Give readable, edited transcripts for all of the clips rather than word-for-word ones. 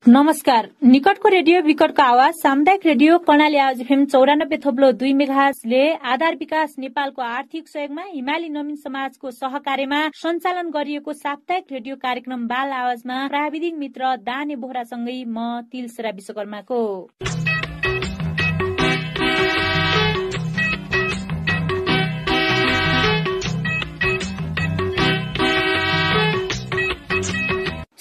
नमस्कार। निकटको रेडियो विकटको आवाज सामुदायिक रेडियो कर्णाली आवाज एफएम 94.2 मेगाहर्जले आधार विकास नेपालको आर्थिक सहयोगमा हिमाली नवीन समाजको सहकार्यमा सञ्चालन गरिएको साप्ताहिक रेडियो कार्यक्रम बाल आवाजमा प्राविधिक मित्र दाने बोहरासँगै म तिलसरा विश्वकर्माको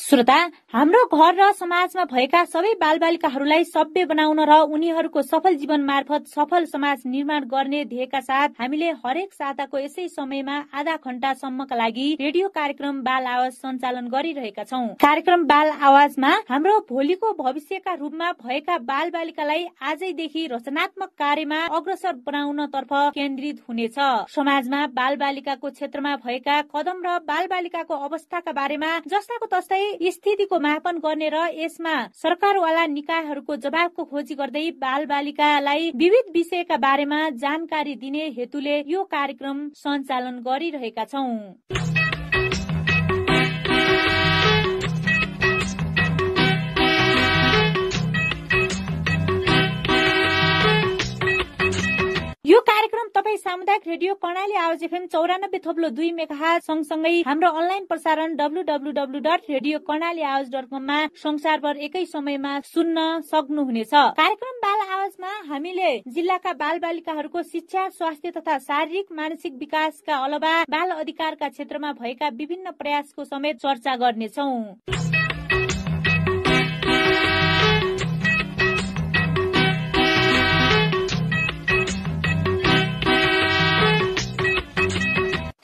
श्रोता, हाम्रो घर र समाजमा भएका सबै बालबालिकाहरूलाई सभ्य बनाउन र उनीहरूको सफल जीवन मार्फत सफल समाज निर्माण गर्ने ध्येयका साथ हामीले हरेक साताको यसै समयमा आधा घण्टासम्मका लागि रेडियो कार्यक्रम बाल आवाज सञ्चालन गरिरहेका छौं। कार्यक्रम बाल आवाजमा हाम्रो भोलिको भविष्यका रूपमा भएका बालबालिकालाई आजैदेखि रचनात्मक कार्यमा अग्रसर बनाउन तर्फ केन्द्रित हुनेछ। समाजमा बालबालिकाको क्षेत्रमा भएका कदम र बालबालिकाको अवस्थाका बारेमा जस्ताको तस्तै स्थितिको मापन गर्ने र यसमा सरकारवाला निकायहरूको जवाबको खोजी गर्दै बालबालिकालाई विविध विषयका बारेमा जानकारी दिने हेतुले यो कार्यक्रम सञ्चालन गरिरहेका छौं। यो कार्यक्रम तपाई सामुदायिक रेडियो कर्णाली आवाज एफएम 94.2 मेगाहर्ज सँगसँगै हाम्रो अनलाइन प्रसारण www.radiokarnaliawaz.com मा संसारभर एकै समयमा सुन्न सक्नुहुनेछ। कार्यक्रम बाल आवाजमा हामीले जिल्लाका बालबालिकाहरूको शिक्षा, स्वास्थ्य तथा शारीरिक मानसिक विकासका अलावा बाल अधिकारका क्षेत्रमा भएका विभिन्न प्रयासको समेत चर्चा गर्नेछौं।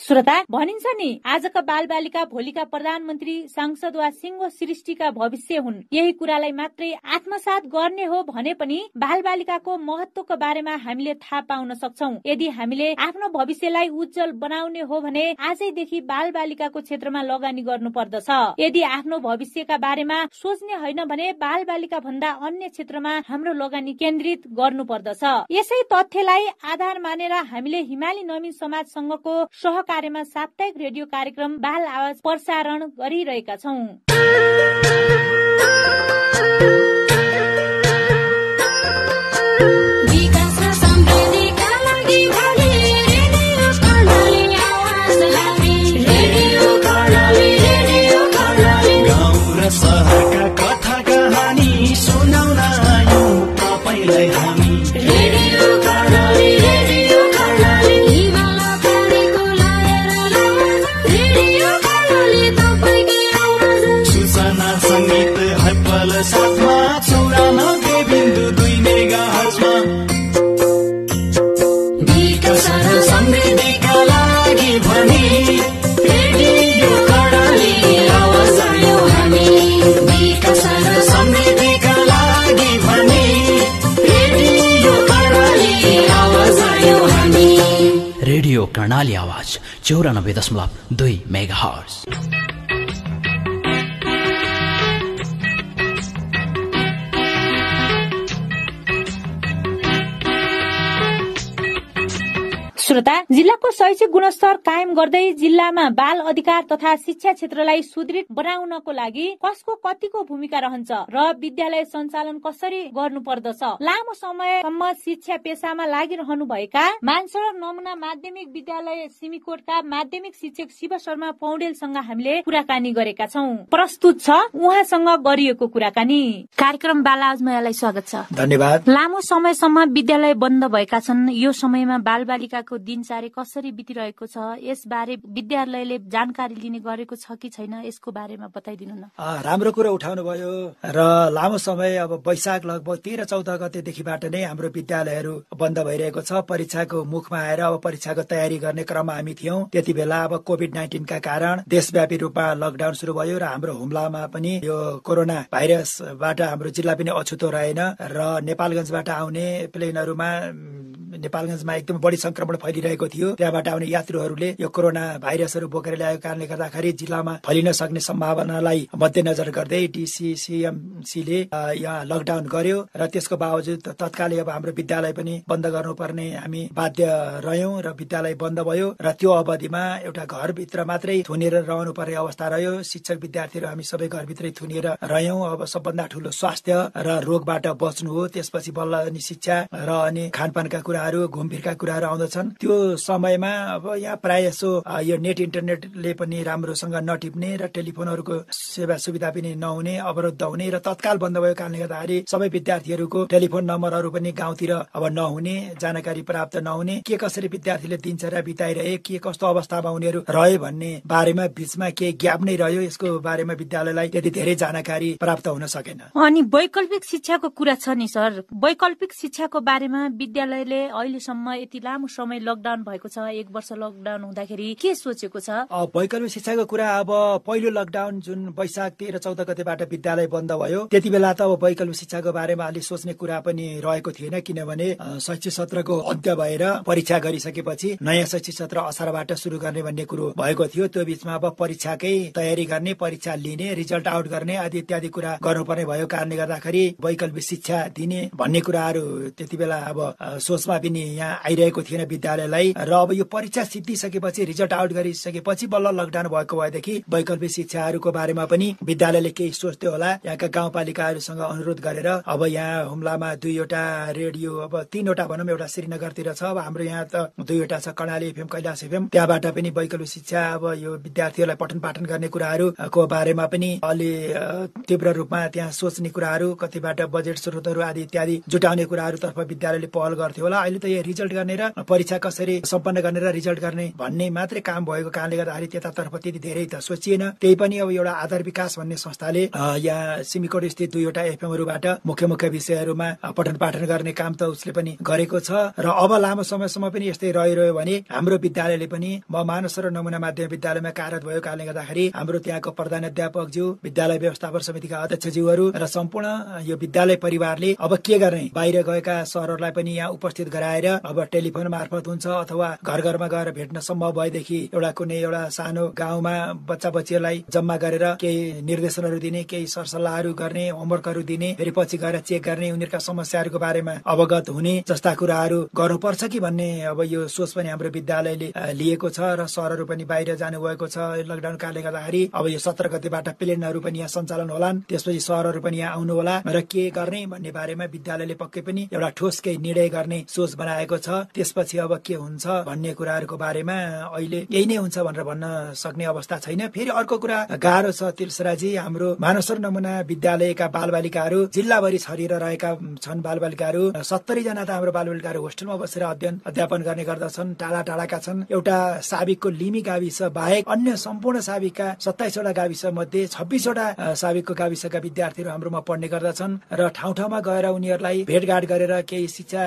श्रोता, भनिन्छ नि आजका बालबालिका भोलिका प्रधानमन्त्री, सांसद वा सिंह सृष्टिका भविष्य हुन्। यही कुरालाई मात्रै आत्मसात गर्ने हो भने पनि बालबालिकाको महत्वको बारेमा हामीले थाहा पाउन सक्छौं। यदि हामीले आफ्नो भविष्यलाई उज्जवल बनाउने हो भने आजैदेखि बालबालिकाको क्षेत्रमा लगानी गर्नु पर्दछ। यदि आफ्नो भविष्यका बारेमा सोच्ने होइन भने बालबालिका भन्दा अन्य क्षेत्रमा हाम्रो लगानी केन्द्रित गर्नु पर्दछ। यसै तथ्यलाई आधार मानेर हामीले हिमाली नवीन समाजसँगको सहकार्यमा साप्ताहिक रेडियो कार्यक्रम बाल आवाज प्रसारण गरिरहेका छौं। सहरका कथा कहानी सुनाउन आयौं तपाईलाई हामी। रेडियो कर्णाली, रेडियो कर्णाली, हिमालयको लहर रेडियो कर्णाली तपाईकै आवाज। सूचना संगीत हर्पल साथमा 94.2 मेगाहर्जमा विकास र समृद्धिका लागि भनी रेडियो कर्णाली आवाज आयो हामी। विकास र समृद्धिका लागि भनी रेडियो कर्णाली आवाज आयो हामी। रेडियो कर्णाली आवाज 94.2 मेगाहर्ज। श्रोता, जिल्लाको शैक्षिक गुणस्तर कायम गर्दै जिल्लामा बाल अधिकार तथा शिक्षा क्षेत्रलाई सुदृढ बनाउनको लागि कसको कतिको भूमिका रहन्छ र विद्यालय सञ्चालन कसरी गर्नुपर्दछ। लामो समयसम्म शिक्षा पेशामा लागिरहनु भएका मानसर नमुना माध्यमिक विद्यालय सिमीकोटका माध्यमिक शिक्षक शिव शर्मा पौडेलसँग हामीले कुराकानी गरेका छौं। प्रस्तुत छ उहाँसँग गरिएको कुराकानी। कार्यक्रम बाल आवाजमा यहाँलाई स्वागत छ। धन्यवाद। लामो समयसम्म विद्यालय बन्द भएका छन्। यो समयमा बालबालिकाको दिनचर्या कसरी बितिरहेको छ, यसबारे विद्यालयले जानकारी लिने गरेको छ कि छैन, यसको बारेमा बताइदिनु न। राम्रो कुरा उठाउनु भयो। र लामो समय अब वैशाख लगभग 13-14 गतेदेखिबाट नै हाम्रो विद्यालयहरू बन्द भइरहेको छ। परीक्षाको मुखमा आएर अब परीक्षाको तयारी गर्ने क्रममा हामी थियौं। त्यति बेला अब कोभिड-19 का कारण देशव्यापी रूपमा लकडाउन सुरु भयो र हाम्रो हुम्लामा पनि यो कोरोना भाइरसबाट हाम्रो जिल्ला पनि अछुतो रहेन र नेपालगञ्जबाट आउने प्लेनहरूमा नेपालगञ्जमा एकदमै बढी संक्रमण फैलिरहेको थियो। त्यहाँबाट आउने यात्रुहरूले यो कोरोना भाइरसहरू बोकेर ल्याएको कारणले गर्दाखेरि जिल्लामा फैलिन सक्ने सम्भावनालाई मध्यनजर गर्दै DCCMC-ले यहाँ लकडाउन गर्यो र त्यसको बावजुद तत्कालै अब हाम्रो विद्यालय पनि बन्द गर्नुपर्ने हामी बाध्य रह्यौं र विद्यालय बन्द भयो र त्यो अवधिमा एउटा घरभित्र मात्रै थुनेर रहनु पर्ने अवस्था रह्यो। शिक्षक विद्यार्थीहरू हामी सबै घरभित्रै थुनेर रह्यौं। अब सबभन्दा ठूलो स्वास्थ्य र रोगबाट बच्नु हो, त्यसपछि बल्ल अनि शिक्षा र अनि खानपानका कुराहरू, घुमफिरका कुराहरू आउँदछन्। त्यो समयमा अब यहाँ प्राय यसो यो नेट इन्टरनेटले पनि राम्रोसँग नटिप्ने र टेलिफोनहरूको सेवा सुविधा पनि नहुने, अवरुद्ध हुने र तत्काल बन्द भएको कारणले गर्दाखेरि सबै विद्यार्थीहरूको टेलिफोन नम्बरहरू पनि गाउँतिर अब नहुने, जानकारी प्राप्त नहुने, के कसरी विद्यार्थीले दिनचर्या बिताइरहे, के कस्तो अवस्थामा उनीहरू रहे भन्ने बारेमा बीचमा केही ग्याप नै रह्यो। यसको बारेमा विद्यालयलाई त्यति धेरै जानकारी प्राप्त हुन सकेन। अनि वैकल्पिक शिक्षाको कुरा छ नि सर, वैकल्पिक शिक्षाको बारेमा विद्यालयले अहिलेसम्म यति लामो समय लकडाउन भएको छ, 1 वर्ष लकडाउन हुँदाखेरि के सोचेको छ? वैकल्पिक शिक्षाको कुरा अब पहिलो लकडाउन जुन वैशाख 13-14 गतेबाट विद्यालय बन्द भयो, त्यति बेला त अब वैकल्पिक शिक्षाको बारेमा अलि सोच्ने कुरा पनि रहेको थिएन, किनभने शैक्षिक सत्रको अन्त्य भएर परीक्षा गरिसकेपछि नयाँ शैक्षिक सत्र असारबाट सुरु गर्ने भन्ने कुरो भएको थियो। त्यो बीचमा अब परीक्षाकै तयारी गर्ने, परीक्षा लिने, रिजल्ट आउट गर्ने आदि इत्यादि कुरा गर्नुपर्ने भएको कारणले गर्दाखेरि वैकल्पिक शिक्षा दिने भन्ने कुराहरू त्यति बेला अब सोचमा पनि यहाँ आइरहेको थिएन विद्यालयलाई। र अब यो परीक्षा सिद्धिसकेपछि, रिजल्ट आउट गरिसकेपछि बल्ल लकडाउन भएको भएदेखि वैकल्पिक शिक्षाहरूको बारेमा पनि विद्यालयले केही सोच्थ्यो होला। यहाँका गाउँपालिकाहरूसँग अनुरोध गरेर अब यहाँ हुम्लामा 2वटा रेडियो, अब 3वटा भनौँ, एउटा श्रीनगरतिर छ, अब हाम्रो यहाँ त 2वटा छ, कर्णाली FM, कैलाश FM, त्यहाँबाट पनि वैकल्पिक शिक्षा अब यो विद्यार्थीहरूलाई पठन पाठन गर्ने कुराहरूको बारेमा पनि अलि तीव्र रूपमा त्यहाँ सोच्ने कुराहरू, कतिबाट बजेट स्रोतहरू आदि इत्यादि जुटाउने कुराहरूतर्फ विद्यालयले पहल गर्थ्यो होला। अहिले त यो रिजल्ट गर्ने र परीक्षा कसरी सम्पन्न गर्ने र रिजल्ट गर्ने भन्ने मात्रै काम भएको कारणले गर्दाखेरि त्यतातर्फ त्यति धेरै त सोचिएन। त्यही पनि अब एउटा आधार विकास भन्ने संस्थाले यहाँ सिमीकोट स्थित 2वटा FM-हरूबाट मुख्य मुख्य विषयहरूमा पठन पाठन गर्ने काम त उसले पनि गरेको छ र अब लामो समयसम्म पनि यस्तै रहिरह्यो भने हाम्रो विद्यालयले पनि मानस र नमुना माध्यमिक विद्यालयमा कार्यरत भएको कारणले गर्दाखेरि हाम्रो त्यहाँको प्रधानाध्यापकज्यू, विद्यालय व्यवस्थापन समितिका अध्यक्षज्यूहरू र सम्पूर्ण यो विद्यालय परिवारले अब के गर्ने, बाहिर गएका सरहरूलाई पनि यहाँ उपस्थित गराएर अब टेलिफोन मार्फत हुन्छ अथवा घर घरमा गएर भेट्न सम्भव भएदेखि एउटा कुनै एउटा सानो गाउँमा बच्चा बच्चीहरूलाई जम्मा गरेर केही निर्देशनहरू दिने, केही सरसल्लाहहरू गर्ने, होमवर्कहरू दिने, फेरि पछि गएर चेक गर्ने, उनीहरूका समस्याहरूको बारेमा अवगत हुने जस्ता कुराहरू गर्नुपर्छ कि भन्ने अब यो सोच पनि हाम्रो विद्यालयले लिएको छ र सरहरू पनि बाहिर जानुभएको छ लकडाउन कारणले गर्दाखेरि। अब यो 17 गतेबाट प्लेनहरू पनि यहाँ सञ्चालन होलान्, त्यसपछि सरहरू पनि यहाँ आउनु होला र के गर्ने भन्ने बारेमा विद्यालयले पक्कै पनि एउटा ठोस केही निर्णय गर्ने सोच बनाएको छ। त्यसपछि अब के हुन्छ भन्ने कुराहरूको बारेमा अहिले यही नै हुन्छ भनेर भन्न सक्ने अवस्था छैन। फेरि अर्को कुरा गाह्रो छ तिलसराजी, हाम्रो मानस र नमुना विद्यालयका बालबालिकाहरू जिल्लाभरि छरिएर रहेका छन्। बालबालिकाहरू 70 जना त हाम्रो बालबालिकाहरू होस्टेलमा बसेर अध्यापन गर्ने गर्दछन्, टाढा टाढाका छन्। एउटा साबिकको लिमी गाविस बाहेक अन्य सम्पूर्ण साबिकका 27वटा गाविस मध्ये 26वटा साबिकको गाविसका विद्यार्थीहरू हाम्रोमा पढ्ने गर्दछन् र ठाउँ ठाउँमा गएर उनीहरूलाई भेटघाट गरेर केही शिक्षा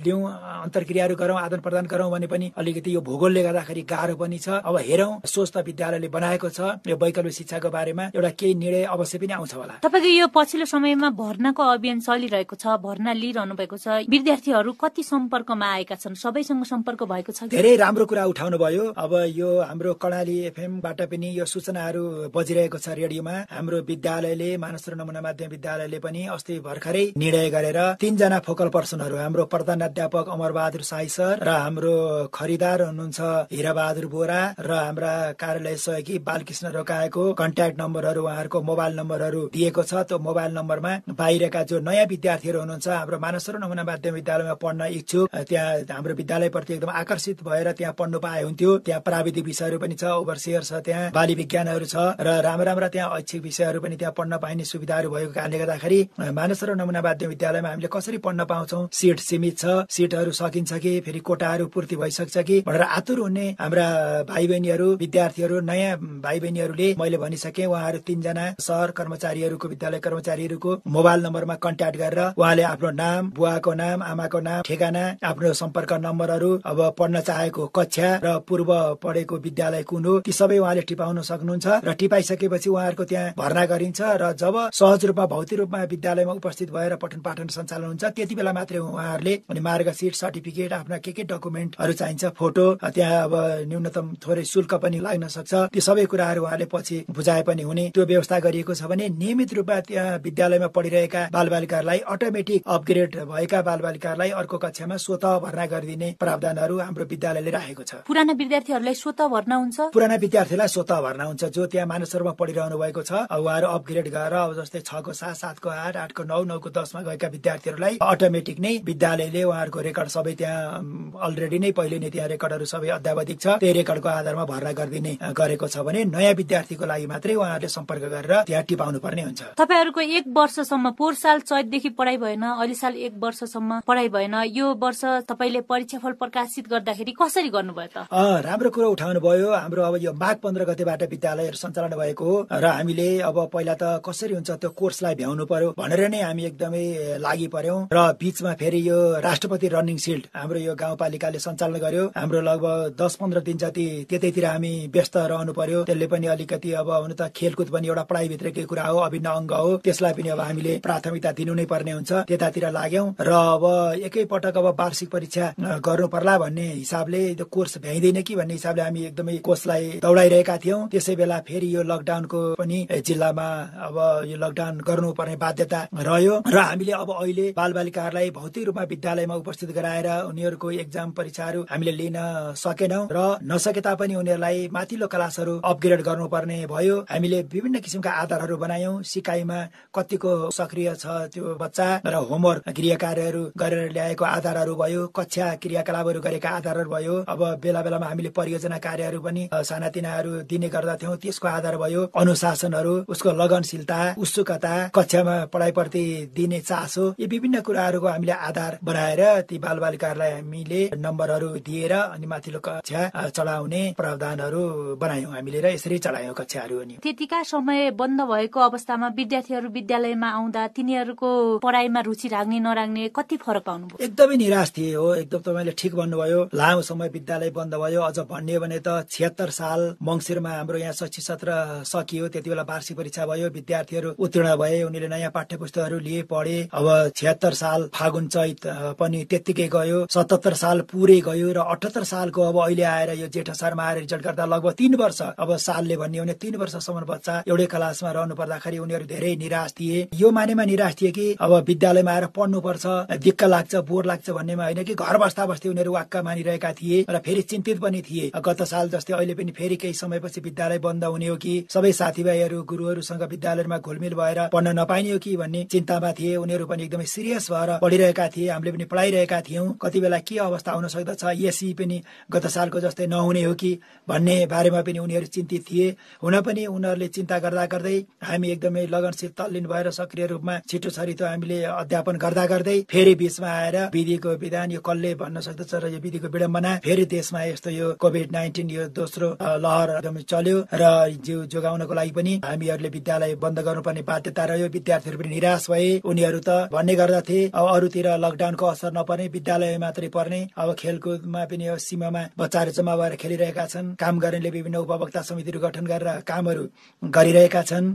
लिउँ, अन्तर्क्रियाहरू गरौँ, आदान प्रदान गरौँ भने पनि अलिकति यो भूगोलले गर्दाखेरि गाह्रो पनि छ। अब हेरौँ, सोच त विद्यालयले बनाएको छ, यो वैकल्पिक शिक्षाको बारेमा एउटा केही निर्णय अवश्य पनि आउँछ होला। तपाईको यो पछिल्लो समयमा भर्नाको अभियान चलिरहेको छ, भर्ना लिइरहनु भएको छ, विद्यार्थीहरू कति सम्पर्कमा आएका छन्, सबैसँग सम्पर्क भएको छ? धेरै राम्रो कुरा उठाउनु भयो। अब यो हाम्रो कर्णाली FM-बाट पनि यो सूचनाहरू बजिरहेको छ रेडियोमा। हाम्रो विद्यालयले, मानस र नमुना माध्यमिक विद्यालयले पनि अस्ति भर्खरै निर्णय गरेर 3 जना फोकल पर्सनहरू, हाम्रो प्रधानाध्यापक अमरबहादुर साई सर र हाम्रो खरिदार हुनुहुन्छ हिराबहादुर बोरा र हाम्रा कार्यालय सहयोगी बालकृष्ण रोकाएको कन्ट्याक्ट नम्बरहरू, उहाँहरूको मोबाइल नम्बरहरू दिएको छ। त्यो मोबाइल नम्बरमा बाहिरका जो नयाँ विद्यार्थीहरू हुनुहुन्छ, हाम्रो मानस र नमुना माध्यमिक विद्यालयमा पढ्न इच्छुक, त्यहाँ हाम्रो विद्यालयप्रति एकदम आकर्षित भएर त्यहाँ पढ्नु पाए हुन्थ्यो। त्यहाँ प्राविधिक विषयहरू पनि छ, ओभरसियर छ, त्यहाँ बाली विज्ञानहरू छ र राम्रा त्यहाँ ऐच्छिक विषयहरू पनि त्यहाँ पढ्न पाइने सुविधाहरू भएको कारणले गर्दाखेरि मानस र नमुना माध्यमिक विद्यालयमा हामीले कसरी पढ्न पाउँछौँ, सिट सीमित छ, सिटहरू सकिन्छ कि, फेरि कोटाहरू पूर्ति भइसक्छ कि भनेर आतुर हुने हाम्रा भाइ बहिनीहरू, विद्यार्थीहरू, नयाँ भाइ बहिनीहरूले मैले भनिसके, उहाँहरू 3 जना सहर कर्मचारीहरूको, विद्यालय कर्मचारीहरूको मोबाइल नम्बरमा कन्ट्याक्ट गरेर उहाँले आफ्नो नाम, बुवाको नाम, आमाको नाम, ठेगाना, आफ्नो सम्पर्क नम्बरहरू, अब पढ्न चाहेको कक्षा र पूर्व पढेको विद्यालय कुन हो, ती सबै उहाँले टिपाउन सक्नुहुन्छ र टिपाइसकेपछि उहाँहरूको त्यहाँ भर्ना गरिन्छ र जब सहज रूपमा भौतिक रूपमा विद्यालयमा उपस्थित भएर पठन पाठन सञ्चालन हुन्छ त्यति बेला मात्रै उहाँहरूले अनि मार्गसिट सर्टिफिकेट आफ्ना के डकुमेन्टहरू चाहिन्छ फोटो त्यहाँ अब न्यूनतम थोरै शुल्क पनि लाग्न सक्छ त्यो सबै कुराहरू उहाँले पछि बुझाए पनि हुने त्यो व्यवस्था गरिएको छ भने नियमित रूपमा त्यहाँ विद्यालयमा पढिरहेका बालबालिकाहरूलाई अटोमेटिक अपग्रेड भएका बालबालिकाहरूलाई अर्को कक्षामा स्वत भर्ना गरिदिने प्रावधानहरू हाम्रो विद्यालयले राखेको छ पुराना विद्यार्थीहरूलाई स्वत भर्ना हुन्छ पुराना विद्यार्थीलाई स्वत भर्ना हुन्छ जो त्यहाँ मानसरोवरमा पढिरहनु भएको छ उहाँहरू अपग्रेड गरेर अब जस्तै 6 को 7 7 को 8 8 को 9 9 को 10 मा गएका विद्यार्थीहरूलाई अटोमेटिक नै विद्यालयले उहाँहरूको रेकर्ड सबै त्यहाँ अलरेडी नै पहिले नै त्यहाँ रेकर्डहरू सबै अद्यावधिक छ त्यही रेकर्डको आधारमा भर्ना गरिदिने गरेको छ भने नयाँ विद्यार्थीको लागि मात्रै उहाँहरूले सम्पर्क गरेर त्यहाँ टिपाउनु पर्ने हुन्छ तपाईहरुको 1 वर्षसम्म पोहोर साल चैतदेखि पढाइ भएन अहिले साल 1 वर्षसम्म पढाइ भएन यो वर्ष तपाईले परीक्षाफल प्रकाशित गर्दाखेरि कसरी गर्नुभयो त राम्रो कुरो उठाउनु भयो हाम्रो अब यो माघ 15 गतेबाट विद्यालयहरू सञ्चालन भएको हो र हामीले अब पहिला त कसरी हुन्छ त्यो कोर्सलाई भ्याउनु पर्यो भनेर नै हामी एकदमै लागि पर्यौं र बीचमा फेरि यो राष्ट्रपति रनिङ सिल्ड हाम्रो यो गाउँपालिकाले सञ्चालन गर्यो हाम्रो लगभग 10-15 दिन जति त्यतैतिर हामी व्यस्त रहनु पर्यो त्यसले पनि अलिकति अब हुन त खेलकुद पनि एउटा पढाइ भित्रकै कुरा हो अभिन्न अंग हो त्यसलाई पनि अब हामीले प्राथमिकता दिनु नै पर्ने हुन्छ त्यतातिर लाग्यौं र अब एकै पटक अब वार्षिक परीक्षा गर्नु पर्ला भन्ने हिसाबले त्यो कोर्स भ्याइदैन कि भन्ने हिसाबले हामी एकदमै कोर्सलाई दौडाइरहेका थियौं त्यसै बेला फेरि यो लकडाउनको पनि जिल्लामा अब यो लकडाउन गर्नुपर्ने बाध्यता रह्यो र हामीले अब अहिले बालबालिकाहरूलाई भौतिक रूपमा विद्यालयमा उपस्थित गराएर उनीहरूको एक्जाम परीक्षाहरू हामीले लिन सकेनौं र नसके तापनि उनीहरूलाई माथिल्लो क्लासहरू अपग्रेड गर्नुपर्ने भयो हामीले विभिन्न किसिमका आधारहरू बनायौं सिकाइमा कतिको सक्रिय छ त्यो बच्चा र होमवर्क गृह कार्यहरू गरेर ल्याएको आधारहरू भयो कक्षा क्रियाकलापहरू गरेका आधारहरू भयो अब बेला बेलामा हामीले परियोजना कार्यहरू पनि सानातिनाहरू दिने गर्दथ्यौं त्यसको आधार भयो अनुशासनहरू उसको लगनशीलता उत्सुकता कक्षामा पढाइप्रति दिने चासो यी विभिन्न कुराहरूको हामीले आधार बनाएर ती बालबालिकाहरूलाई हामीले नम्बरहरू दिएर अनि माथिल्लो कक्षा चढाउने प्रावधानहरू बनायौं हामीले र यसरी चढायौं कक्षाहरू अनि त्यतिका समय बन्द भएको अवस्थामा विद्यार्थीहरू विद्यालयमा आउँदा तिनीहरूको पढाइमा रुचि राख्ने नराख्ने कति फरक पाउनुभयो एकदमै निराश थिए हो एकदम तपाईले ठिक भन्नुभयो लामो समय विद्यालय बन्द भयो अझ भन्ने भने त 76 साल मंसिरमा हाम्रो यहाँ शैक्षिक सत्र सकियो त्यतिबेला वार्षिक परीक्षा भयो विद्यार्थीहरू उत्तीर्ण भए उनीले नयाँ पाठ्यपुस्तकहरू लिए पढे अब 76 साल फागुन चैत पनि त्यतिकै गयो 77 साल पुरै गयो र 78 सालको अब अहिले आएर यो जेठ असारमा आएर रिजल्ट गर्दा लगभग 3 वर्ष अब सालले भन्ने हो भने 3 वर्षसम्म बच्चा एउटै क्लासमा रहनु पर्दाखेरि उनीहरू धेरै निराश थिए यो मानेमा निराश थिए कि अब विद्यालयमा आएर पढ्नु पर्छ दिक्क लाग्छ बोर लाग्छ भन्नेमा हैन कि घर बस्दा बस्दै उनीहरू वाक्क मानिरहेका थिए र फेरि चिन्तित पनि थिए गत साल जस्तै अहिले पनि फेरि केही समयपछि विद्यालय बन्द हुने हो कि सबै साथीभाइहरू गुरुहरूसँग विद्यालयमा घुलमिल भएर पढ्न नपाइने हो कि भन्ने चिन्तामा थिए उनीहरू पनि एकदमै सिरियस भएर पढिरहेका थिए हामीले पनि पढाइरहेका थियौं कति बेला के अवस्था हुन सक्दछ यसै पनि गत सालको जस्तै नहुने हो कि भन्ने बारेमा पनि उनीहरू चिन्तित थिए हुन पनि उनीहरूले चिन्ता गर्दा गर्दै हामी एकदमै लगनशील तल्लीन भएर सक्रिय रूपमा छिटो छरितो हामीले अध्यापन गर्दा गर्दै फेरि बीचमा आएर विधिको विधान यो कसले भन्न सक्दछ र यो विधिको विडम्बना फेरि देशमा यस्तो यो कोभिड-19 यो दोस्रो लहर एकदमै चल्यो र जीव जोगाउनको लागि पनि हामीहरूले विद्यालय बन्द गर्नुपर्ने बाध्यता रह्यो विद्यार्थीहरू पनि निराश भए उनीहरू त भन्ने गर्दथे अब अरूतिर लकडाउनको असर नपर्ने विद्यालय मात्रै पर्ने अब खेलकुदमा पनि यो सीमामा बच्चाहरू जम्मा भएर खेलिरहेका छन् काम गर्नेले विभिन्न उपभोक्ता समितिहरू गठन गरेर कामहरू गरिरहेका छन्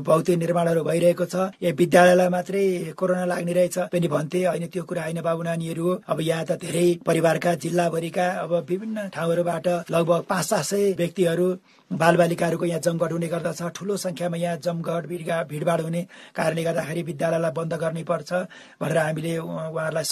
भौतिक निर्माणहरू भइरहेको छ यो विद्यालयलाई मात्रै कोरोना लाग्ने रहेछ पनि भन्थे हैन त्यो कुरा हैन बाबु नानीहरू हो अब यहाँ त धेरै परिवारका जिल्लाभरिका अब विभिन्न ठाउँहरूबाट लगभग 500 व्यक्तिहरू बालबालिकाहरूको यहाँ जमघट हुने गर्दछ ठूलो संख्यामा यहाँ जमघट भिडभाड हुने कारणले गर्दाखेरि विद्यालयलाई बन्द गर्नै पर्छ भनेर हामीले उहाँहरूलाई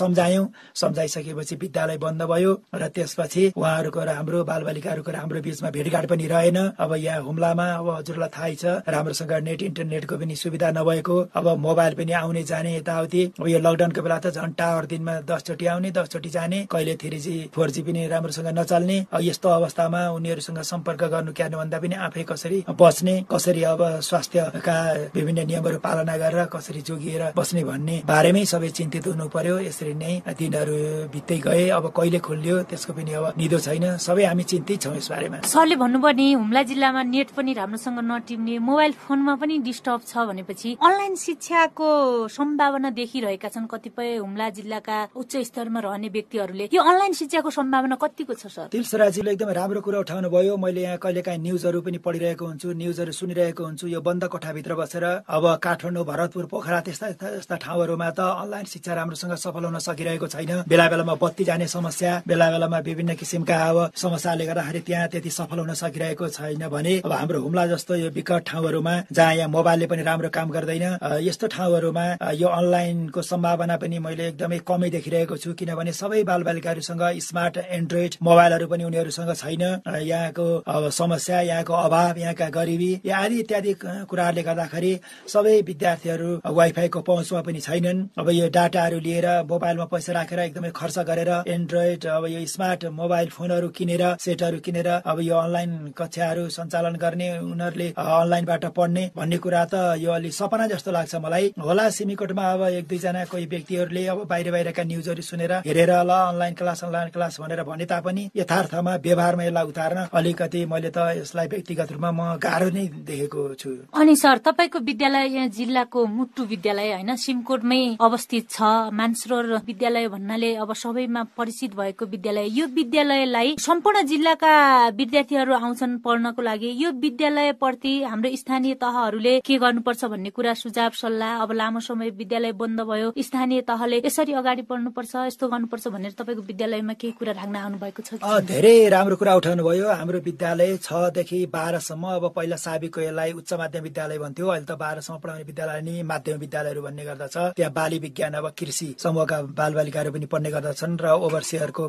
सम्झाइसकेपछि विद्यालय बन्द भयो र त्यसपछि उहाँहरूको र हाम्रो बालबालिकाहरूको र हाम्रो बीचमा भेटघाट पनि रहेन अब यहाँ हुम्लामा अब हजुरलाई थाहै छ राम्रोसँग नेट इन्टरनेटको पनि सुविधा नभएको अब मोबाइल पनि आउने जाने यताउति अब यो लकडाउनको बेला त झन् टावर दिनमा 10 चोटि आउने 10 चोटि जाने कहिले 3G 4G पनि राम्रोसँग नचल्ने यस्तो अवस्थामा उनीहरूसँग सम्पर्क गर्नु क्यार्नु भन्दा पनि आफै कसरी बच्ने कसरी अब स्वास्थ्यका विभिन्न नियमहरू पालना गरेर कसरी जोगिएर बस्ने भन्ने बारेमै सबै चिन्तित हुनु पर्यो यसरी नै दिनहरू बित्दै गए अब कहिले खुल्यो त्यसको पनि अब निदो छैन सबै हामी चिन्तित छौं यस बारेमा सरले भन्नुभयो नि हुम्ला जिल्लामा नेट पनि राम्रोसँग नटिप्ने मोबाइल फोनमा पनि डिस्टर्ब छ भनेपछि अनलाइन शिक्षाको सम्भावना देखिरहेका छन् कतिपय हुम्ला जिल्लाका उच्च स्तरमा रहने व्यक्तिहरूले यो अनलाइन शिक्षाको सम्भावना कतिको छ सर तिलसराजीले एकदमै राम्रो कुरा उठाउनु भयो मैले यहाँ कहिलेकाहीँ न्यूजहरू पनि पढिरहेको हुन्छु न्यूजहरू सुनिरहेको हुन्छु यो बन्द कोठाभित्र बसेर अब काठमाडौँ भरतपुर पोखरा त्यस्ता ठाउँहरूमा त अनलाइन शिक्षा राम्रोसँग सफल हुन सकेको सकिरहेको छैन। बेला बेलामा बत्ती जाने समस्या, बेला बेलामा विभिन्न किसिमका अब समस्याले गर्दाखेरि त्यहाँ त्यति सफल हुन सकिरहेको छैन भने अब हाम्रो हुम्ला जस्तो यो विकट ठाउँहरूमा जहाँ यहाँ मोबाइलले पनि राम्रो काम गर्दैन, यस्तो ठाउँहरूमा यो अनलाइनको सम्भावना पनि मैले एकदमै कमै देखिरहेको छु। किनभने सबै बालबालिकाहरूसँग स्मार्ट एन्ड्रोइड मोबाइलहरू पनि उनीहरूसँग छैन। यहाँको समस्या, यहाँको अभाव, यहाँका गरिबी आदि इत्यादि कुराहरूले गर्दाखेरि सबै विद्यार्थीहरू वाइफाईको पहुँचमा पनि छैनन्। अब यो डाटाहरू लिएर मोबाइलमा पैसा राखेर एकदमै खर्च गरेर एन्ड्रोइड अब यो स्मार्ट मोबाइल फोनहरू किनेर सेटहरू किनेर अब यो अनलाइन कक्षाहरू सञ्चालन गर्ने, उनीहरूले अनलाइनबाट पढ्ने भन्ने कुरा त यो अलि सपना जस्तो लाग्छ मलाई। होला सिमीकोटमा अब एक दुईजना कोही व्यक्तिहरूले अब बाहिरका न्युजहरू सुनेर हेरेर ल अनलाइन क्लास भनेर भने तापनि यथार्थमा व्यवहारमा यसलाई उतार्न अलिकति मैले त यसलाई व्यक्तिगत रूपमा म गाह्रो नै देखेको छु। अनि सर, तपाईको विद्यालय यहाँ जिल्लाको मुटु विद्यालय हैन, सिमकोटमै अवस्थित छ। मानसरोवर विद्यालय भन्नाले अब सबैमा परिचित भएको विद्यालय। यो विद्यालयलाई सम्पूर्ण जिल्लाका विद्यार्थीहरू आउँछन् पढ्नको लागि। यो विद्यालय प्रति हाम्रो स्थानीय तहहरूले के गर्नुपर्छ भन्ने कुरा सुझाव सल्लाह, अब लामो समय विद्यालय बन्द भयो, स्थानीय तहले यसरी अगाडि बढ्नुपर्छ, यस्तो गर्नुपर्छ भनेर तपाईको विद्यालयमा केही कुरा राख्न आउनु भएको छ? धेरै राम्रो कुरा उठाउनु भयो। हाम्रो विद्यालय 6 देखि 12 सम्म, अब पहिला साबिकको यसलाई उच्च माध्यमिक विद्यालय भन्थ्यो, अहिले त 12 सम्म पढाउने विद्यालय नि माध्यमिक विद्यालयहरू भन्ने गर्दछ। त्यहाँ बाली विज्ञान अब कृषि समूहका बालबालिकाहरू पनि पढ्ने गर्दछन् र ओभरसियरको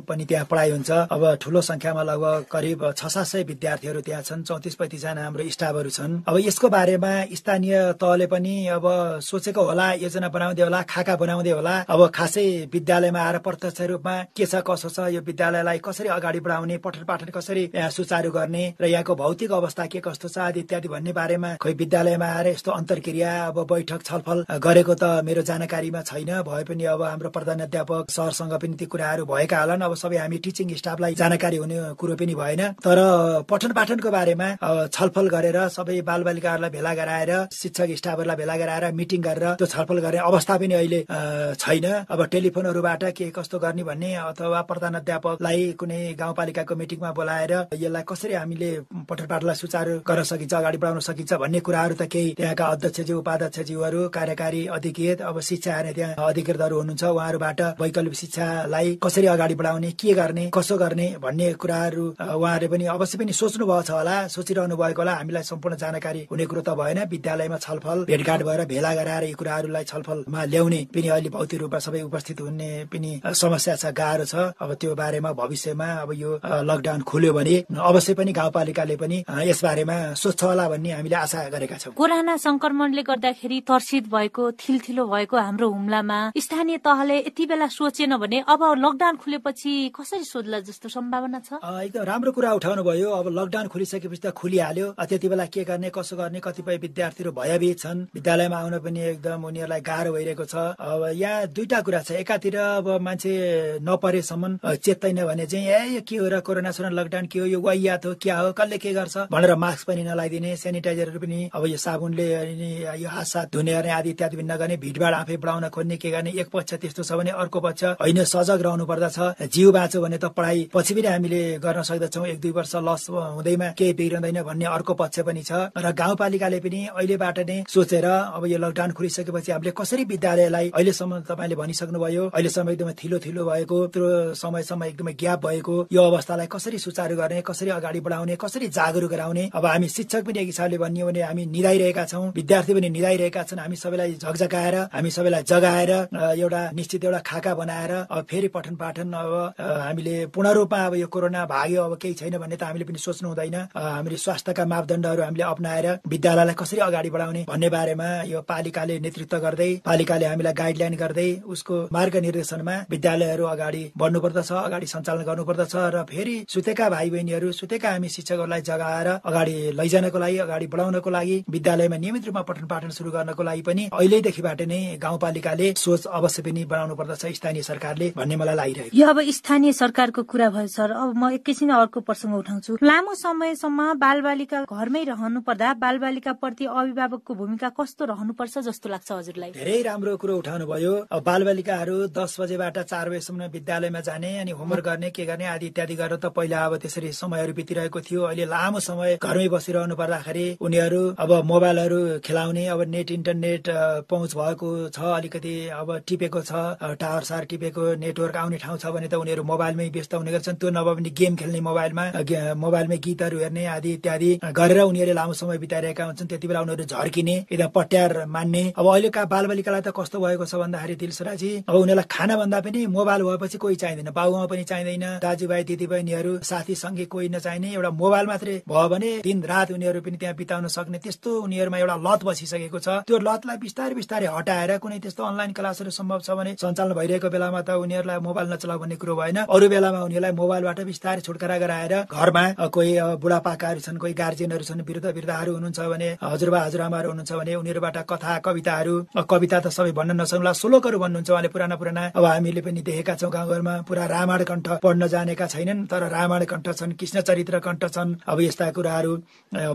पनि त्यहाँ पढाइ हुन्छ। अब ठूलो संख्यामा लगभग करिब 600-700 विद्यार्थीहरू त्यहाँ छन्। 34-35 जना हाम्रो स्टाफहरू छन्। अब यसको बारेमा स्थानीय तहले पनि अब सोचेको होला, योजना बनाउँदै होला, खाका बनाउँदै होला। अब खासै विद्यालयमा आएर प्रत्यक्ष रूपमा के छ कसो छ, यो विद्यालयलाई कसरी अगाडि बढाउने, पठन पाठन कसरी यहाँ सुचारू गर्ने र यहाँको भौतिक अवस्था के कस्तो छ आदि इत्यादि भन्ने बारेमा खोइ विद्यालयमा आएर यस्तो अन्तर्क्रिया अब बैठक छलफल गरेको त मेरो जानकारीमा छैन। भए पनि अब हाम्रो प्रधानाध्यापक सरसँग पनि ती कुराहरू भएका होलान्। अब सबै हामी टिचिङ स्टाफलाई जानकारी हुने कुरो पनि भएन। तर पठन पाठनको बारेमा छलफल गरेर सबै बालबालिकाहरूलाई भेला गराएर, शिक्षक स्टाफहरूलाई भेला गराएर मिटिङ गरेर त्यो छलफल गर्ने अवस्था पनि अहिले छैन। अब टेलिफोनहरूबाट के कस्तो गर्ने भन्ने अथवा प्रधानाध्यापकलाई कुनै गाउँपालिकाको मिटिङमा बोलाएर यसलाई कसरी हामीले पठन पाठलाई सुचारू गर्न सकिन्छ, अगाडि बढाउन सकिन्छ भन्ने कुराहरू त केही त्यहाँका अध्यक्षज्यू, उपाध्यक्षज्यूहरू, कार्यकारी अधिकृत, अब शिक्षा हेर्ने त्यहाँ अधिकृतहरू हुनुहुन्छ, उहाँहरूबाट वैकल्पिक शिक्षालाई कसरी अगाडि बढाउने, के गर्ने, कसो गर्ने भन्ने कुराहरू उहाँहरूले पनि अवश्य पनि सोच्नु भएको छ होला, सोचिरहनु भएको होला। हामीलाई सम्पूर्ण जानकारी हुने कुरो त भएन। विद्यालयमा छलफल भेटघाट भएर भेला गराएर यी कुराहरूलाई छलफलमा ल्याउने पनि अहिले भौतिक रूपमा सबै उपस्थित हुने पनि समस्या छ, गाह्रो छ। अब त्यो बारेमा भविष्यमा अब यो लकडाउन खुल्यो भने अवश्य पनि गाउँपालिकाले पनि यस बारेमा सोच्छ होला भन्ने हामीले आशा गरेका छौँ। कोरोना संक्रमणले गर्दाखेरि तर्सित भएको, थिलथिलो भएको हाम्रो हुम्लामा स्थानीय तहले यति बेला सोचेन भने अब लकडाउन खुलेपछि कसरी सोध्ला जस्तो सम्भावना छ? एकदम राम्रो कुरा उठाउनु भयो। अब लकडाउन खुलिसकेपछि त खुलिहाल्यो, त्यति बेला के गर्ने कसो गर्ने, कतिपय विद्यार्थीहरू भयभीत छन्, विद्यालयमा आउन पनि एकदम उनीहरूलाई गाह्रो भइरहेको छ। अब यहाँ दुईटा कुरा छ, एकातिर अब मान्छे नपरेसम्म चेत्दैन भने चाहिँ यो के हो र, कोरोना लकडाउन के हो, यो वाइयात हो, क्या हो, कसले के गर्छ भनेर मास्क पनि नलाइदिने, सेनिटाइजरहरू पनि अब यो साबुनले यो हात साथ धुने आदि इत्यादि पनि नगर्ने, भिडभाड आफै बढाउन खोज्ने, के गर्ने। एक पक्ष त्यस्तो छ भने अर्को पक्ष होइन, सजग रहनु पर्दछ। जीव बाँच्यो भने त पढाइ पछि पनि हामीले गर्न सक्दछौँ, 1-2 वर्ष लस हुँदैमा केही बिग्रँदैन भन्ने अर्को पक्ष पनि छ। र गाउँपालिकाले पनि अहिलेबाट नै सोचेर अब यो लकडाउन खुलिसकेपछि हामीले कसरी विद्यालयलाई, अहिलेसम्म तपाईँले भनिसक्नुभयो, अहिलेसम्म एकदमै थिलो भएको, त्यो समयसम्म एकदमै ग्याप भएको यो अवस्थालाई कसरी सुचारू गर्ने, कसरी अगाडि बढाउने, कसरी जागरुक गराउने। अब हामी शिक्षक पनि एक हिसाबले भनियो भने हामी निधाइरहेका छौँ, विद्यार्थी पनि निधाइरहेका छन्। हामी सबैलाई झकझकाएर, हामी सबैलाई जगाएर एउटा निश्चित एउटा खाका बनाएर अब फेरि पठन पाठन अब हामीले पूर्ण रूपमा अब यो कोरोना भाग्यो, अब केही छैन भन्ने त हामीले पनि सोच्नु हुँदैन। हामीले स्वास्थ्यका मापदण्डहरू हामीले अपनाएर विद्यालयलाई कसरी अगाडि बढाउने भन्ने बारेमा यो पालिकाले नेतृत्व गर्दै, पालिकाले हामीलाई गाइडलाइन गर्दै उसको मार्ग निर्देशनमा विद्यालयहरू अगाडि बढ्नुपर्दछ, अगाडि सञ्चालन गर्नुपर्दछ। र फेरि सुतेका भाइ बहिनीहरू, सुतेका हामी शिक्षकहरूलाई जगाएर अगाडि लैजानको लागि, अगाडि बढाउनको लागि, विद्यालयमा नियमित रूपमा पठन पाठन सुरु गर्नको लागि पनि अहिलेदेखिबाट नै गाउँपालिकाले सोच अवश्य पनि बनाउनु पर्दछ, स्थानीय सरकारले भन्ने मलाई लागिरहेको। यो अब स्थानीय सरकारको कुरा भयो सर। अब म एकैछिन अर्को प्रसंग उठाउँछु। लामो समयसम्म बालबालिका घरमै रहनु पर्दा बालबालिका प्रति अभिभावकको भूमिका कस्तो रहनुपर्छ जस्तो लाग्छ हजुरलाई? धेरै राम्रो कुरो उठाउनु भयो। अब बालबालिकाहरू 10 बजेबाट 4 बजेसम्म विद्यालयमा जाने अनि होमवर्क गर्ने, के गर्ने आदि इत्यादि गरेर त पहिला अब त्यसरी समयहरू बितिरहेको थियो। अहिले लामो समय घरमै बसिरहनु पर्दाखेरि उनीहरू अब मोबाइलहरू खेलाउने, अब नेट इन्टरनेट पहुँच भएको छ, अलिकति अब टिपेको छ, टावर सार टिपेको नेटवर्क आउने ठाउँ छ भने त उनीहरू मोबाइलमै व्यस्त हुने गर्छन्। त्यो नभए पनि गेम खेल्ने मोबाइलमै गीतहरू हेर्ने आदि इत्यादि गरेर उनीहरूले लामो समय बिताइरहेका हुन्छन्। त्यति बेला उनीहरू झर्किने एकदम पट्यार मान्ने। अब अहिलेका बालबालिकालाई त कस्तो भएको छ भन्दाखेरि तिलसराजी अब उनीहरूलाई खाना भन्दा पनि मोबाइल भएपछि कोही चाहिँदैन, बाबुआमा पनि चाहिँदैन, दाजुभाइ दिदीबहिनीहरू साथी सँगै कोही नचाहिने, एउटा मोबाइल मात्रै भयो भने दिन रात उनीहरू पनि त्यहाँ बिताउन सक्ने त्यस्तो उनीहरूमा एउटा लत बसिसकेको छ। त्यो लतलाई बिस्तारै बिस्तारै हटाएर कुनै त्यस्तो अनलाइन क्लासहरू सम्भव छ भने सञ्चालन भइरहेको बेलामा त उनीहरूलाई मोबाइल नचलाऊ भन्ने कुरो भएन। अरू बेलामा उनीहरूलाई मोबाइलबाट बिस्तारै छुटकारा गराएर घरमा कोही बुढापाकाहरू छन्, कोही गार्जियनहरू छन्, वृद्धहरू हुनुहुन्छ भने, हजुरबा हजुरआमाहरू हुनुहुन्छ भने उनीहरूबाट कथा कविताहरू, कविता त सबै भन्न नसक्ला, श्लोकहरू भन्नुहुन्छ उहाँले पुराना अब हामीले पनि देखेका छौँ गाउँघरमा पुरा रामायण कण्ठ पढ्न जानेका छैनन्, तर रामायण कण्ठ छन्, कृष्ण चरित्र कण्ठ छन्। अब यस्ता कुराहरू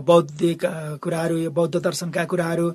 बौद्धिक कुराहरू, बौद्ध दर्शनका कुराहरू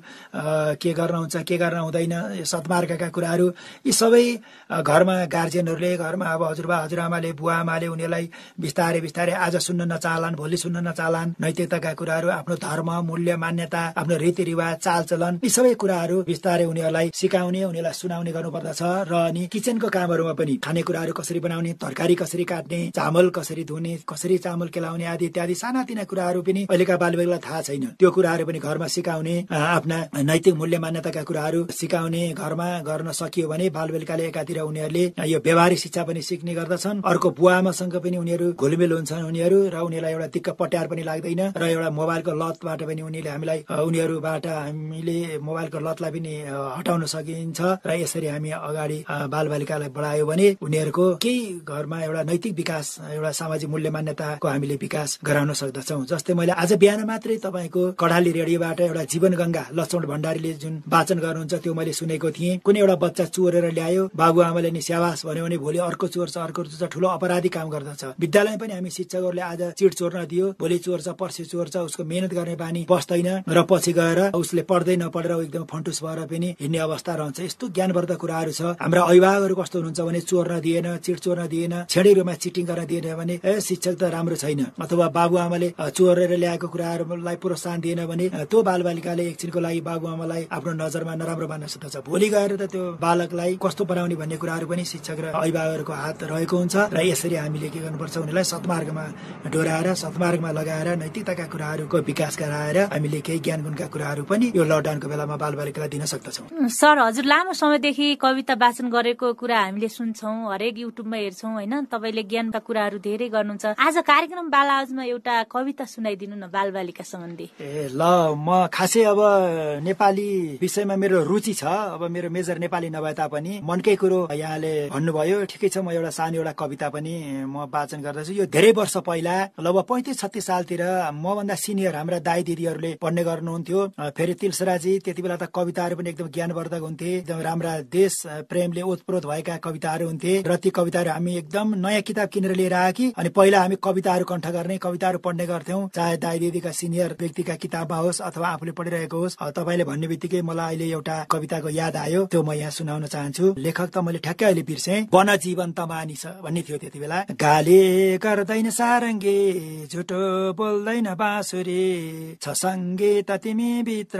के गर्न हुन्छ के गर्न हुँदैन, सद्मार्गका कुराहरू यी सबै घरमा गार्जियनहरूले, घरमा अब हजुरबा हजुरआमाले, बुवा आमाले उनीहरूलाई बिस्तारै बिस्तारै आज सुन्न नचाहलान्, भोलि सुन्न नचाहलान्, नैतिकताका कुराहरू, आफ्नो धर्म, मूल्य, मान्यता, आफ्नो रीतिरिवाज, चालचलन यी सबै कुराहरू बिस्तारै उनीहरूलाई सिकाउने, उनीहरूलाई सुनाउने गर्नुपर्दछ। र अनि किचनको कामहरूमा पनि खानेकुराहरू कसरी बनाउने, तरकारी कसरी काट्ने, चामल कसरी धुने, कसरी चामल केलाउने आदि इत्यादि सानातिना कुराहरू पनि अहिलेका बालबालिकालाई थाहा छैन। त्यो कुराहरू पनि घरमा सिकाउने, आफ्ना नैतिक मूल्य मान्यताका कुराहरू सिकाउने घरमा गर्न सकियो भने बालबालिकाले एकातिर उनीहरूले यो व्यवहारिक शिक्षा पनि सिक्ने गर्दछन्, अर्को बुवा आमासँग पनि उनीहरू घुलमिल हुन्छन् उनीहरू, र उनीहरूलाई एउटा दिक्क पट्यार पनि लाग्दैन, र एउटा मोबाइलको लतबाट पनि उनीहरूबाट हामीले मोबाइलको लतलाई पनि हटाउन सकिन्छ। र यसरी हामी अगाडि बालबालिकालाई बढायो भने उनीहरूको केही घरमा एउटा नैतिक विकास, एउटा सामाजिक मूल्य मान्यताको हामीले विकास गराउन सक्दछौँ। जस्तै मैले आज बिहान मात्रै तपाईँको कडाली रेडियोबाट एउटा जीवन गंगा लक्ष्मण भण्डारीले जुन वाचन गर्नुहुन्छ त्यो मैले सुनेको थिएँ। कुनै एउटा बच्चा चोरेर ल्यायो, बाबुआमाले नि स्याबास भन्यो भने भोलि अर्को चोर्छ, अर्को चोर्छ, ठुलो अपराधी काम गर्दछ। विद्यालयमा पनि हामी शिक्षकहरूले आज चिट चोर्न दियो, भोलि चोर्छ, पर्सि चोर्छ, उसको मेहनत गर्ने बानी बस्दैन र पछि गएर उसले पढ्दै नपढेर एकदम फन्टुस भएर पनि हिँड्ने अवस्था रहन्छ। यस्तो ज्ञानवर्धक कुराहरू छ। हाम्रा अभिभावकहरू कस्तो हुनुहुन्छ भने चोर्न दिएन, चिट चोर्न दिएन, छेडीहरूमा चिटिङ गर्न दिएन भने शिक्षक त राम्रो छैन, अथवा बाबुआमाले चोरेर ल्याएको कुराहरूलाई प्रोत्साहन दिएन भने त्यो बालबालिकाले एकछिनको लागि बाबुआमालाई आफ्नो नजरमा नराम्रो मान्न सक्दछ। भोलि गएर त त्यो बालकलाई कस्तो बनाउने भन्ने कुराहरू पनि शिक्षक र अभिभावकहरूको हात रहेको हुन्छ। र यसरी हामीले के गर्नुपर्छ, उनीहरूलाई सद्मार्गमा डोराएर, सद्मार्गमा लगाएर नैतिकताका कुराहरूको विकास गराएर हामीले केही ज्ञान गुणका कुराहरू पनि यो लकडाउनको बेलामा बालबालिकालाई दिन सक्दछौँ। सर, हजुर लामो समयदेखि कविता वाचन गरेको कुरा हामीले सुन्छौँ, हरेक युट्युबमा हेर्छौँ होइन, तपाईँले ज्ञानका कुराहरू धेरै गर्नुहुन्छ। आज कार्यक्रम बाल आवाजमा एउटा कविता सुनाइदिनु न बालबालिका सम्बन्धी। ल, म खासै अब नेपाली विषयमा मेरो रुचि छ। अब मेरो मेजर नेपाली नभए तापनि मनकै कुरो यहाँले भन्नुभयो, ठिकै छ। म एउटा सानो एउटा कविता पनि म वाचन गर्दछु। यो धेरै वर्ष पहिला लगभग 35-36 सालतिर मभन्दा सिनियर हाम्रा दाई दिदीहरूले पढ्ने गर्नुहुन्थ्यो। फेरि तिलसराजी त्यति बेला त कविताहरू पनि एकदम ज्ञानवर्धक हुन्थे, एकदम राम्रा देश प्रेमले ओतप्रोत भएका कविताहरू हुन्थे। र ती कविताहरू हामी एकदम नयाँ किताब किनेर लिएर आएकी अनि पहिला हामी कविताहरू कण्ठ गर्ने, कविताहरू पढ्ने गर्थ्यौँ, चाहे दाई दिदीका सिनियर व्यक्तिका किताबमा होस् अथवा आफूले पढिरहेको होस्। तपाईँले भन्ने बित्तिकै मलाई अहिले एउटा कविताको याद आयो, त्यो म यहाँ सुनाउन चाहन्छु। लेखक त मैले ठ्याक्कै अहिले बिर्सेँ। वन जीवन त मानिस भन्ने थियो त्यति बेला। गाले गर्दैन सारङ्गे, झुटो बोल्दैन बाँसुरी, छ सङ्गीत तिमी भित्र,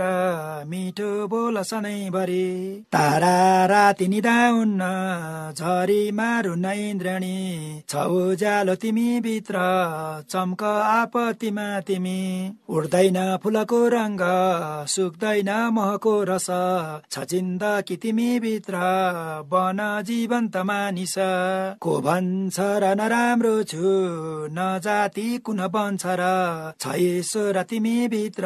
मिठो बोल सधैँभरि, तारा राति निदाउन्न, झरी मारुन्न इन्द्रणी, छ उज्यालो तिमी भित्र, चम्क आपत्तिमा तिमी, उड्दैन फुलको रङ्ग, सुक्दैन महको रस, छ जिन्दगी तिमी भित्र, वन जीवन त मानिस, को भन्छ र नराम्रो छु, न जाति कुन बन्छ र, छ ईश्वर तिमी भित्र,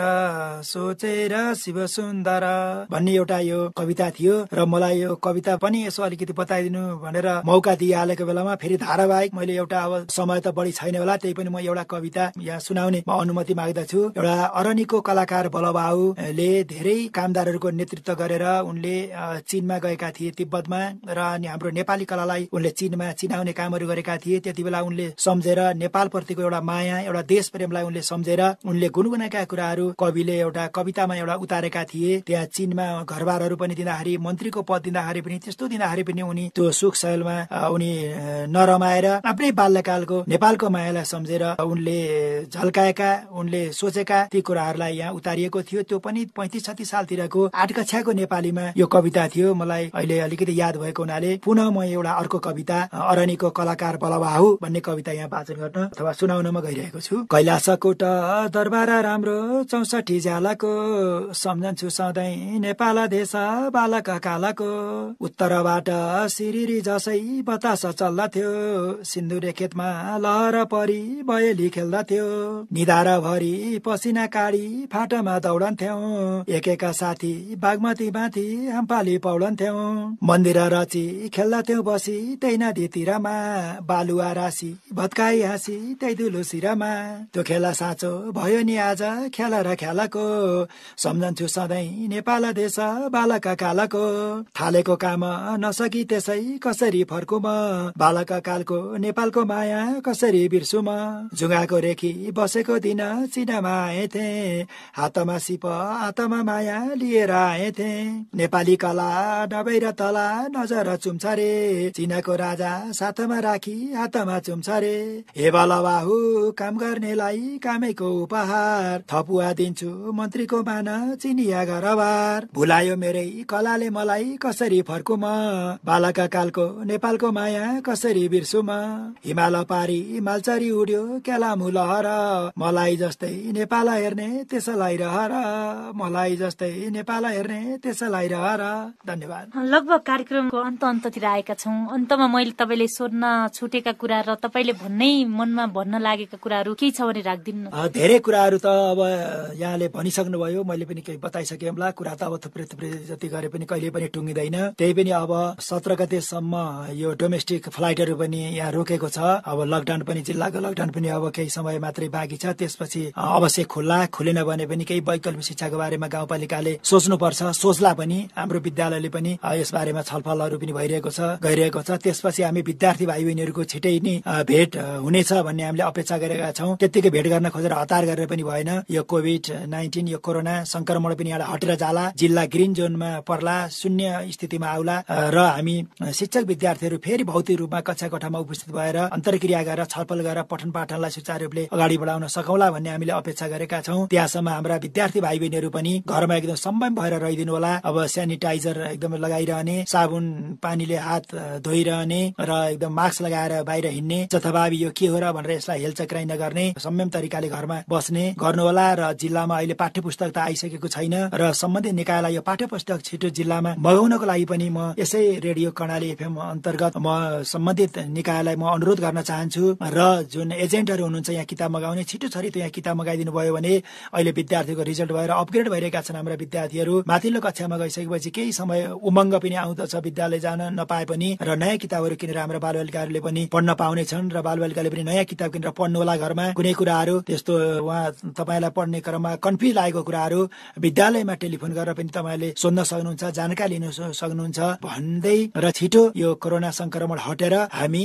सोचेर शिव सुन्दर भन्ने एउटा यो कविता थियो। र मलाई यो कविता पनि यसो अलिकति बताइदिनु भनेर मौका दिइहालेको बेलामा फेरि धारावाहिक मैले एउटा अब समय त बढी छैन होला, त्यही पनि म एउटा कविता यहाँ सुनाउने म अनुमति माग्दछु। एउटा अरनिको कलाकार बलबाउले धेरै कामदारहरूको नेतृत्व गरेर उनले चीनमा गएका थिए, तिब्बतमा, र अनि हाम्रो नेपाली कलालाई उनले चीनमा चिनाउने कामहरू गरेका थिए। त्यति बेला उनले सम्झेर नेपाल प्रतिको एउटा माया, एउटा देश प्रेमलाई उनले सम्झेर उनले गुनगुनाएका कुराहरू कविले एउटा कवितामा एउटा उतारेका थिए। त्यहाँ चीनमा घरबारहरू पनि दिँदाखेरि, मन्त्रीको पद दिँदाखेरि पनि, त्यस्तो दिँदाखेरि पनि उनी त्यो सुख सयलमा उनी नरमाएर आफ्नै बाल्यकालको नेपालको मायालाई सम्झेर उनले झल्काएका, उनले सोचेका ती कुराहरूलाई यहाँ उतारिएको थियो। त्यो पनि 35-36 सालतिरको 8 कक्षाको नेपालीमा यो कविता थियो। मलाई अहिले अलिकति याद भएको हुनाले पुनः म एउटा अर्को कविता अरनिको कलाकार बलबाहु भन्ने कविता यहाँ वाचन गर्न अथवा सुनाउनमा गइरहेको छु। कैलाशकोट दरबार राम्रो 64 ज्यालाको सम्झन्छु सधैँ नेपाल देश बालक कालाको। उत्तरबाट सिरिरी जसै बतास चल्दथ्यो सिन्दुरे खेतमा लहर परी बयली खेल्दथ्यो। निधार भरी पसिना काडी फाटामा दौडन्थ्यौं एकेका साथी बागमती माथि हाम्फाली पौडन्थ्यौं। मन्दिर रची खेल्दथ्यौं बसी त्यही नदीतिरमा बालुवा राशि भत्काई हाँसी त्यही दुलो सिरमा। त्यो खेला साँचो भयो नि आज ख्याल र ख्यालको सम्झन्छु सधैँ नेपाल देश बालक कालको। थालेको काम नसकी त्यसै कसरी फर्कु म बालक कालको नेपालको माया कसरी बिर्सु म। जुगाको रेखी बसेको दिन चिनामा आएथे हातमा सिप हातमा माया लिएर आएथे। नेपाली कला डबैर तला नजर चुम्छ रे चिनाको राजा साथमा राखी हातमा चुम्छ रे। हे बलबाहु काम गर्नेलाई कामैको उपहार थपुवा दिन्छु मन्त्रीको मान चिनिया घरबार। भुलायो मेरै कलाले मलाई कसरी फर्कु म बालक कालको नेपालको माया कसरी बिर्सु म। हिमाल पारी मालचरी उड्यो क्यालामु लहर मलाई जस्तै नेपाल हेर्ने त्यसलाई रहर मलाई जस्तै नेपाल हेर्ने त्यसलाई रहर। धन्यवाद। लगभग कार्यक्रमको अन्ततिर आएका छौं। अन्तमा मैले तपाईले सोध्न छुटेका कुरा र तपाईले भन्नै मनमा भन्न लागेका कुराहरू के छ भने राख्दिनु। धेरै कुराहरू त अब यहाँले भनिसक्नु भयो मैले पनि केही बताइसके होला। कुरा त अब थुप्रै जति गरे पनि कहिले पनि टुङ्गिँदैन। त्यही पनि अब 17 गतेसम्म यो डोमेस्टिक फ्लाइटहरू पनि यहाँ रोकेको छ। अब लकडाउन पनि जिल्लाको लकडाउन पनि अब केही समय मात्रै बाँकी छ। त्यसपछि अवश्य खुलेन भने पनि केही वैकल्पिक शिक्षाको बारेमा गाउँपालिकाले सोच्नुपर्छ सोच्ला पनि। हाम्रो विद्यालयले पनि यस बारेमा छलफलहरू पनि गइरहेको छ। त्यसपछि हामी विद्यार्थी भाइ बहिनीहरूको छिटै नै भेट हुनेछ भन्ने हामीले अपेक्षा गरेका छौं। त्यतिकै भेट गर्न खोजेर हतार गरेर पनि भएन। यो कोभिड-19 यो कोरोना संक्रमण पनि यहाँ हटेर जाला जिल्ला ग्रीन जोनमा पर्ला शून्य स्थितिमा आउला र हामी शिक्षक विद्यार्थीहरू फेरि भौतिक रूपमा कक्षा कोठामा उपस्थित भएर अन्तर्क्रिया गरेर छलफल गरेर पठन पाठनलाई सुचारू रूपले अगाडि बढाउन सकौला भन्ने हामीले अपेक्षा गरेका छौं। त्यहाँसम्म हाम्रा विद्यार्थी भाइ बहिनीहरू पनि घरमा एकदम संयम भएर रहिदिनु होला। अब सेनिटाइजर एकदम लगाइरहने साबुन पानीले हात धोइरहने र एकदम मास्क लगाएर बाहिर हिँड्ने जथाभावी यो के हो र भनेर यसलाई हेलचक्राइ नगर्ने संयम तरिकाले घरमा बस्ने गर्नु होला। र जिल्लामा अहिले पाठ्य पुस्तक त आइसकेको छैन र सम्बन्धित निकायलाई यो पाठ्य पुस्तक छिटो जिल्लामा मगाउनको लागि पनि म यसै रेडियो कर्णाली एफएम अन्तर्गत म सम्बन्धित निकायलाई म अनुरोध गर्न चाहन्छु। र जुन एजेन्टहरू हुनुहुन्छ यहाँ किताब मगाउने छिटो छरितो यहाँ किताब मगाइदिनु भयो भने अहिले विद्यार्थीको रिजल्ट भएर अपग्रेड भइरहेका छन् हाम्रा विद्यार्थीहरू। माथिल्लो कक्षामा गइसकेपछि केही समय उमङ्ग पनि आउँदछ विद्यालय जान नपाए पनि र नयाँ किताबहरू किनेर हाम्रा बालबालिकाहरूले पनि पढ्न पाउने छन् र बालबालिकाले पनि नयाँ किताब किनेर पढ्नु होला घरमा। कुनै कुराहरू त्यस्तो उहाँ तपाईलाई पढ्ने क्रममा कन्फ्युज लागेको कुराहरू विद्यालयमा टेलिफोन गरेर पनि तपाईले सोध्न सक्नुहुन्छ जानकारी लिन सक्नुहुन्छ भन्दै र छिटो यो कोरोना संक्रमण हटेर हामी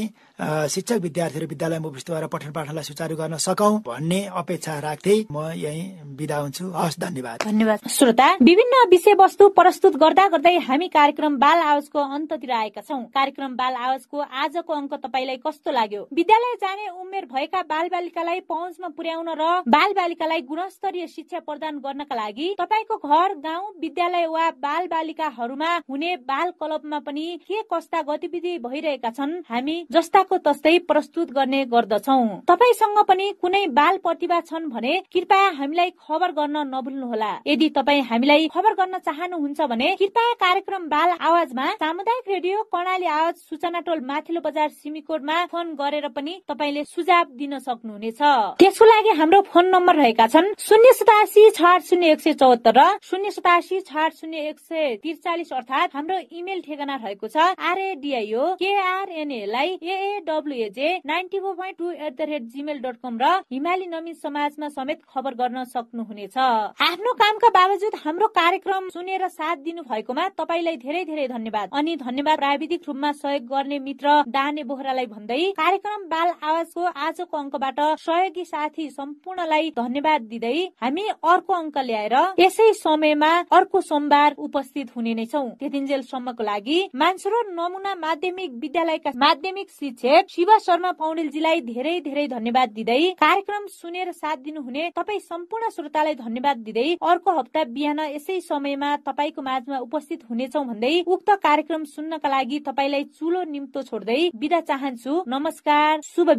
शिक्षक विद्यार्थीहरू विद्यालयमा उपस्थित भएर पठन पाठनलाई सुचारू गर्न सकौं भन्ने अपेक्षा राख्दै म यही बिदा हुन्छु। हस् धन्यवाद। धन्यवाद। श्रोता विभिन्न विषयवस्तु प्रस्तुत गर्दा गर्दै हामी कार्यक्रम बाल आवाजको अन्ततिर आएका छौं। कार्यक्रम बाल आवाजको आजको अंक तपाईलाई कस्तो लाग्यो? विद्यालय जाने उमेर भएका बालबालिकालाई पहुँचमा पुर्याउन र बालबालिकालाई गुणस्तरीय शिक्षा प्रदान गर्नका लागि तपाईको घर गाउँ विद्यालय वा बालबालिकाहरूमा हुने बाल क्लबमा पनि के कस्ता गतिविधि भइरहेका छन् हामी जस्ताको तस्तै प्रस्तुत गर्ने गर्दछौं। तपाईसँग पनि कुनै बाल प्रतिभा छन् भने कृपया हामीलाई खबर गर्न नभुल्नुहोला। यदि तपाई हामीलाई खबर गर्न चाहनुहुन्छ भने कृपया कार्यक्रम बाल आवाजमा सामुदायिक रेडियो कर्णाली आवाज सूचना टोल माथिल्लो बजार सिमीकोटमा फोन गरेर पनि तपाईले सुझाव दिन सक्नुहुनेछ। त्यसको लागि हाम्रो फोन नम्बर रहेका छन् 087 680 174 र 087 680 143 अर्थात हाम्रो इमेल ठेगाना रहेको छ radio.krnalai.awaj94.2@gmail.com र हिमाली नमिन समाजमा समेत खबर गर्न सक्नुहुनेछ। आफ्नो कामका बावजुद हाम्रो कार्यक्रम सुनेर साथ दिनु भएकोमा तपाईलाई धेरै धेरै धन्यवाद। अनि धन्यवाद प्राविधिक रूपमा सहयोग गर्ने मित्र दाने बोहरालाई भन्दै कार्यक्रम बाल आवाजको आजको अंकबाट सहयोगी साथी सम्पूर्णलाई धन्यवाद दिँदै हामी अर्को अंक ल्याएर यसै समयमा अर्को सोमबार उपस्थित हुने नै छौं। त्यतिन्जेलसम्मको लागि मानसरोवर नमुना माध्यमिक विद्यालयका माध्यमिक शिक्षक शिव शर्मा पौडेलजीलाई धेरै धेरै धन्यवाद दिँदै कार्यक्रम सुनेर साथ दिनुहुने तपाई सम्पूर्ण श्रोतालाई धन्यवाद दिँदै अर्को हप्ता बिहान यसै समयमा तपाईको माझमा उपस्थित हुनेछौं भन्दै उक्त कार्यक्रम सुन्न बुझ्नका लागि तपाईलाई चुलो निम्तो छोड्दै बिदा चाहन्छु। नमस्कार, शुभ